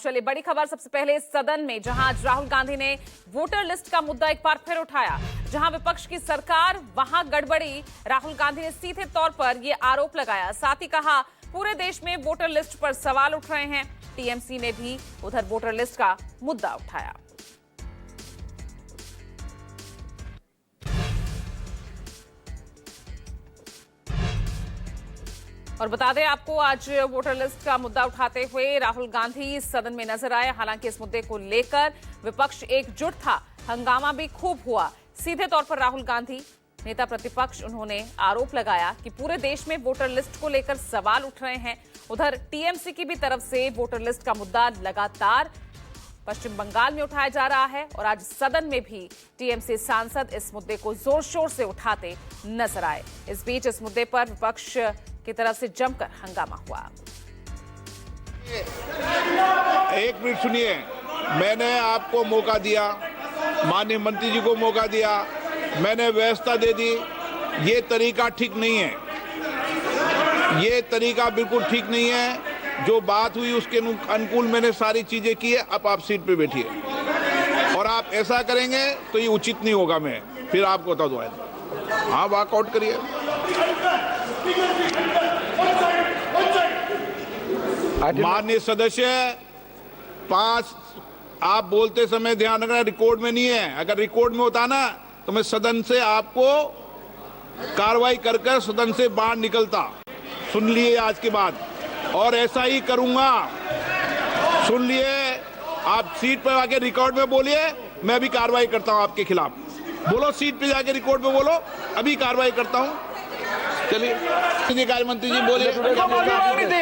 चलिए बड़ी खबर सबसे पहले सदन में, जहां आज राहुल गांधी ने वोटर लिस्ट का मुद्दा एक बार फिर उठाया। जहां विपक्ष की सरकार, वहां गड़बड़ी। राहुल गांधी ने सीधे तौर पर यह आरोप लगाया। साथ ही कहा पूरे देश में वोटर लिस्ट पर सवाल उठ रहे हैं। टीएमसी ने भी उधर वोटर लिस्ट का मुद्दा उठाया। और बता दें आपको, आज वोटर लिस्ट का मुद्दा उठाते हुए राहुल गांधी सदन में नजर आए। हालांकि इस मुद्दे को लेकर विपक्ष एकजुट था, हंगामा भी खूब हुआ। सीधे तौर पर राहुल गांधी, नेता प्रतिपक्ष, उन्होंने आरोप लगाया कि पूरे देश में वोटर लिस्ट को लेकर सवाल उठ रहे हैं। उधर टीएमसी की भी तरफ से वोटर लिस्ट का मुद्दा लगातार पश्चिम बंगाल में उठाया जा रहा है और आज सदन में भी टीएमसी सांसद इस मुद्दे को जोर शोर से उठाते नजर आए। इस बीच इस मुद्दे पर विपक्ष की तरफ से जमकर हंगामा हुआ। एक मिनट सुनिए, मैंने आपको मौका दिया, माननीय मंत्री जी को मौका दिया, मैंने व्यवस्था दे दी। ये तरीका ठीक नहीं है, ये तरीका बिल्कुल ठीक नहीं है। जो बात हुई उसके अनुकूल मैंने सारी चीजें की है। अब आप सीट पे बैठिए और आप ऐसा करेंगे तो ये उचित नहीं होगा। मैं फिर आपको बता दूँ। हाँ, वॉकआउट करिए। माननीय सदस्य, 5 आप बोलते समय ध्यान रखना, रिकॉर्ड में नहीं है। अगर रिकॉर्ड में होता ना तो मैं सदन से आपको कार्रवाई कर सदन से बाहर निकलता। सुन लिए आज के बाद, और ऐसा ही करूंगा। सुन लिए, आप सीट पर आके रिकॉर्ड में बोलिए, मैं भी कार्रवाई करता हूं आपके खिलाफ। बोलो, सीट पे जाके रिकॉर्ड में बोलो, अभी कार्रवाई करता हूं। चलिए कार्य मंत्री जी बोलिए।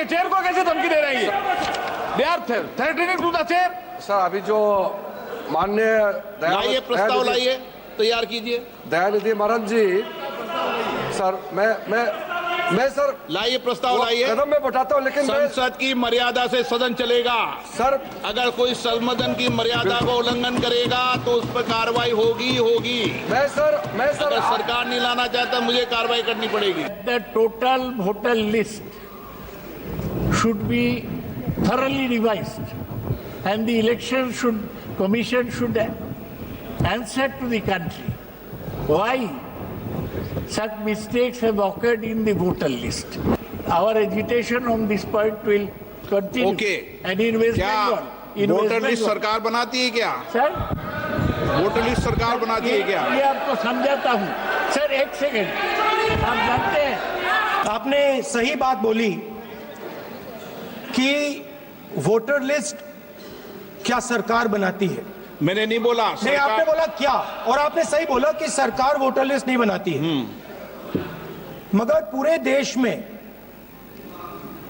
चेयर को कैसे धमकी दे रही है? They are threatening to the chair. Sir, अभी जो माननीय लाइए प्रस्ताव, लाइए, तैयार कीजिए। दयानिधि मारन जी, सर मैं सर लाइए प्रस्ताव, लाइए। कदम में उठाता हूँ, लेकिन संसद की मर्यादा से सदन चलेगा। सर, अगर कोई सदन की मर्यादा को उल्लंघन करेगा तो उस पर कार्रवाई होगी। मैं सर अगर सरकार नहीं लाना चाहता, मुझे कार्रवाई करनी पड़ेगी। The total voter list should be thoroughly revised, and the commission should answer to the country why such mistakes have occurred in the voter list. Our agitation on this point will continue. Okay. And in West Bengal, voter list सरकार बनाती है क्या? Sir, voter list सरकार बनाती है क्या? ये आपको समझाता हूँ। सर, एक सेकेंड, आप जानते हैं, आपने सही बात बोली कि वोटर लिस्ट क्या सरकार बनाती है। मैंने नहीं बोला नहीं, आपने बोला क्या, और आपने सही बोला कि सरकार वोटर लिस्ट नहीं बनाती है। मगर पूरे देश में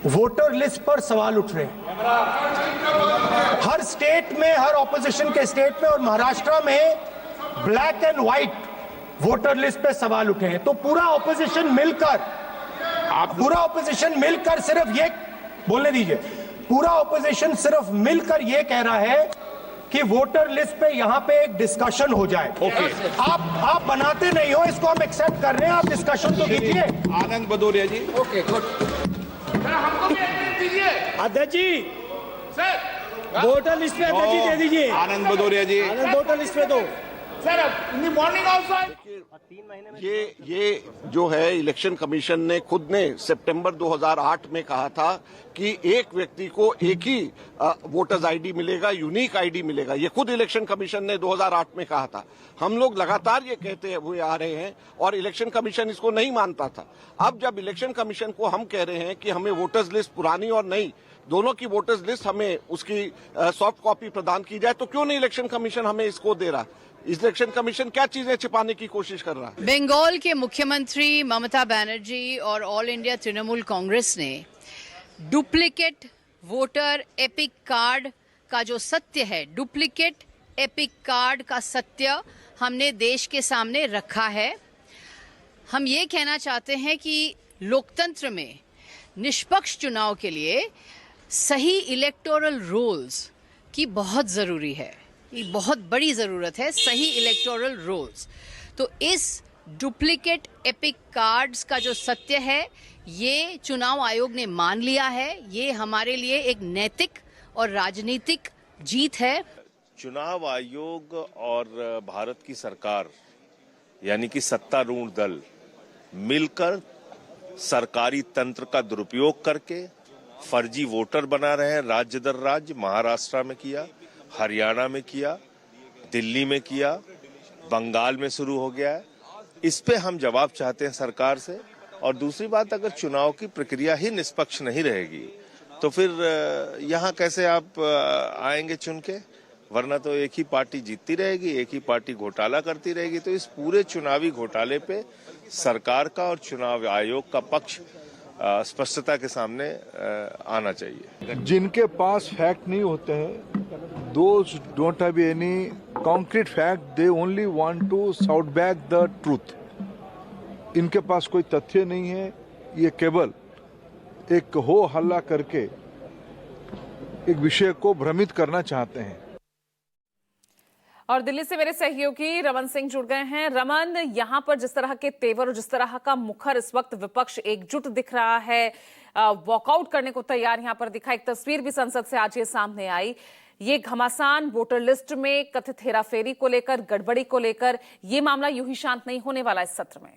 वोटर लिस्ट पर सवाल उठ रहे हैं। हर स्टेट में, हर ऑपोजिशन के स्टेट में और महाराष्ट्र में black and white voter list पे सवाल उठे हैं। तो पूरा ऑपोजिशन मिलकर सिर्फ ये बोलने दीजिए, पूरा ऑपोजिशन सिर्फ मिलकर ये कह रहा है कि वोटर लिस्ट पे यहाँ पे एक डिस्कशन हो जाए। ओके। आप बनाते नहीं हो, इसको हम एक्सेप्ट कर रहे हैं, आप डिस्कशन तो कीजिए। आनंद भदौरिया जी। Okay, good. हमको भी एडमिट दीजिए अध्यक्ष जी। सर, वोटर लिस्ट पे अध्यक्ष जी दे दीजिए। आनंद भदौरिया जी, वोटर लिस्ट पे दो। Sir, in the morning also. ये जो है, इलेक्शन कमीशन ने खुद ने सितंबर 2008 में कहा था कि एक व्यक्ति को एक ही वोटर्स आईडी मिलेगा, यूनिक आईडी मिलेगा। ये खुद इलेक्शन कमीशन ने 2008 में कहा था। हम लोग लगातार ये कहते हुए आ रहे हैं और इलेक्शन कमीशन इसको नहीं मानता था। अब जब इलेक्शन कमीशन को हम कह रहे हैं कि हमें वोटर्स लिस्ट पुरानी और नई दोनों की वोटर्स लिस्ट, हमें उसकी सॉफ्ट कॉपी प्रदान की जाए, तो क्यों नहीं इलेक्शन कमीशन हमें इसको दे रहा? इलेक्शन कमीशन क्या चीजें छिपाने की कोशिश कर रहा है? बंगाल के मुख्यमंत्री ममता बनर्जी और ऑल इंडिया तृणमूल कांग्रेस ने डुप्लीकेट वोटर एपिक कार्ड का जो सत्य है, डुप्लीकेट एपिक कार्ड का सत्य हमने देश के सामने रखा है। हम ये कहना चाहते हैं कि लोकतंत्र में निष्पक्ष चुनाव के लिए सही इलेक्टोरल रोल्स की बहुत ज़रूरी है। ये बहुत बड़ी ज़रूरत है, सही इलेक्टोरल रोल्स। तो इस डुप्लीकेट एपिक कार्ड्स का जो सत्य है, ये चुनाव आयोग ने मान लिया है। ये हमारे लिए एक नैतिक और राजनीतिक जीत है। चुनाव आयोग और भारत की सरकार यानी कि सत्तारूढ़ दल मिलकर सरकारी तंत्र का दुरुपयोग करके फर्जी वोटर बना रहे हैं। राज्य दर राज्य, महाराष्ट्र में किया, हरियाणा में किया, दिल्ली में किया, बंगाल में शुरू हो गया है। इस पे हम जवाब चाहते हैं सरकार से। और दूसरी बात, अगर चुनाव की प्रक्रिया ही निष्पक्ष नहीं रहेगी तो फिर यहाँ कैसे आप आएंगे चुन के? वरना तो एक ही पार्टी जीतती रहेगी, एक ही पार्टी घोटाला करती रहेगी। तो इस पूरे चुनावी घोटाले पे सरकार का और चुनाव आयोग का पक्ष स्पष्टता के सामने आना चाहिए। जिनके पास फैक्ट नहीं होते हैं, those don't have any concrete fact, they only want to shout back the truth. इनके पास कोई तथ्य नहीं है, ये केवल एक हो हल्ला करके एक विषय को भ्रमित करना चाहते हैं। और दिल्ली से मेरे सहयोगी रमन सिंह जुड़ गए हैं। रमन, यहां पर जिस तरह के तेवर और जिस तरह का मुखर इस वक्त विपक्ष एकजुट दिख रहा है, वॉकआउट करने को तैयार यहां पर दिखा। एक तस्वीर भी संसद से आज ये सामने आई। ये घमासान वोटर लिस्ट में कथित हेराफेरी को लेकर, गड़बड़ी को लेकर, ये मामला यूं ही शांत नहीं होने वाला इस सत्र में।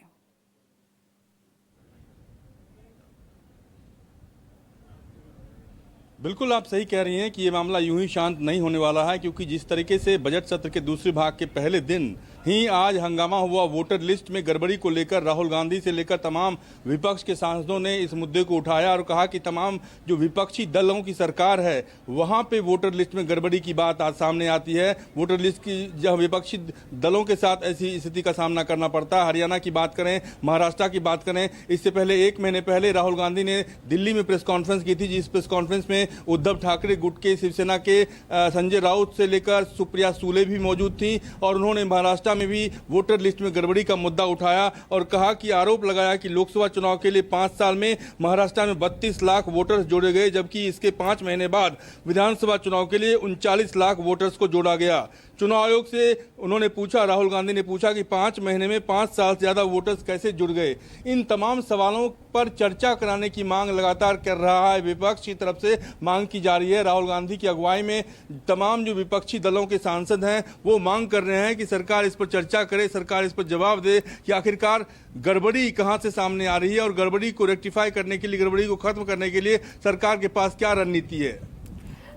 बिल्कुल आप सही कह रही हैं कि ये मामला यूं ही शांत नहीं होने वाला है, क्योंकि जिस तरीके से बजट सत्र के दूसरे भाग के पहले दिन ही आज हंगामा हुआ वोटर लिस्ट में गड़बड़ी को लेकर, राहुल गांधी से लेकर तमाम विपक्ष के सांसदों ने इस मुद्दे को उठाया और कहा कि तमाम जो विपक्षी दलों की सरकार है वहां पे वोटर लिस्ट में गड़बड़ी की बात आज सामने आती है। वोटर लिस्ट की जब विपक्षी दलों के साथ ऐसी स्थिति का सामना करना पड़ता है। हरियाणा की बात करें, महाराष्ट्र की बात करें, इससे पहले 1 महीने पहले राहुल गांधी ने दिल्ली में प्रेस कॉन्फ्रेंस की थी, जिस प्रेस कॉन्फ्रेंस में उद्धव ठाकरे गुट के शिवसेना के संजय राउत से लेकर सुप्रिया सूले भी मौजूद थी और उन्होंने महाराष्ट्र में भी वोटर लिस्ट में गड़बड़ी का मुद्दा उठाया और कहा कि आरोप लगाया कि लोकसभा चुनाव के लिए 5 साल में महाराष्ट्र में 32 लाख वोटर्स जोड़े गए, जबकि इसके 5 महीने बाद विधानसभा चुनाव के लिए 39 लाख वोटर्स को जोड़ा गया। चुनाव आयोग से उन्होंने पूछा, राहुल गांधी ने पूछा कि 5 महीने में 5 साल से ज्यादा वोटर्स कैसे जुड़ गए। इन तमाम सवालों पर चर्चा कराने की मांग लगातार कर रहा है विपक्ष की तरफ से, मांग की जा रही है। राहुल गांधी की अगुवाई में तमाम जो विपक्षी दलों के सांसद हैं वो मांग कर रहे हैं कि सरकार इस पर चर्चा करे, सरकार इस पर जवाब दे कि आखिरकार गड़बड़ी कहां से सामने आ रही है और गड़बड़ी को रेक्टिफाई करने के लिए, गड़बड़ी को खत्म करने के लिए सरकार के पास क्या रणनीति है।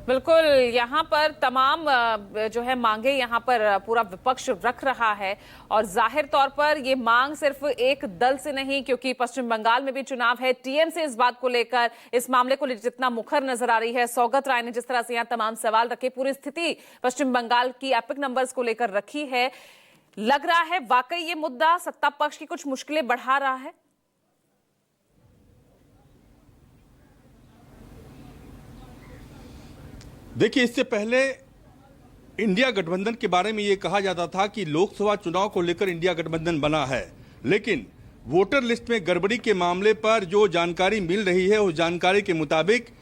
बिल्कुल, यहाँ पर तमाम जो है मांगे यहाँ पर पूरा विपक्ष रख रहा है और जाहिर तौर पर ये मांग सिर्फ एक दल से नहीं, क्योंकि पश्चिम बंगाल में भी चुनाव है। टीएमसी इस बात को लेकर, इस मामले को जितना मुखर नजर आ रही है, सौगत राय ने जिस तरह से यहाँ तमाम सवाल रखे, पूरी स्थिति पश्चिम बंगाल की एपिक नंबर्स को लेकर रखी है। लग रहा है वाकई ये मुद्दा सत्ता पक्ष की कुछ मुश्किलें बढ़ा रहा है। देखिए, इससे पहले इंडिया गठबंधन के बारे में ये कहा जाता था कि लोकसभा चुनाव को लेकर इंडिया गठबंधन बना है, लेकिन वोटर लिस्ट में गड़बड़ी के मामले पर जो जानकारी मिल रही है उस जानकारी के मुताबिक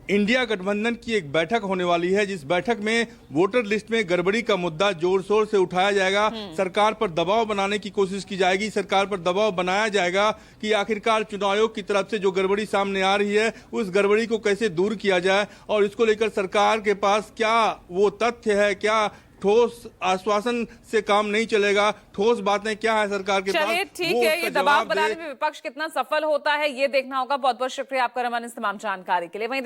इंडिया गठबंधन की एक बैठक होने वाली है, जिस बैठक में वोटर लिस्ट में गड़बड़ी का मुद्दा जोर शोर से उठाया जाएगा। सरकार पर दबाव बनाने की कोशिश की जाएगी, सरकार पर दबाव बनाया जाएगा कि आखिरकार चुनाव आयोग की तरफ से जो गड़बड़ी सामने आ रही है उस गड़बड़ी को कैसे दूर किया जाए और इसको लेकर सरकार के पास क्या वो तथ्य है, क्या ठोस आश्वासन से काम नहीं चलेगा, ठोस बातें क्या है सरकार के पास। चलिए ठीक है, ये दबाव बनाने में विपक्ष कितना सफल होता है ये देखना होगा। बहुत बहुत शुक्रिया आपका रमन इस तमाम जानकारी के लिए। वहीं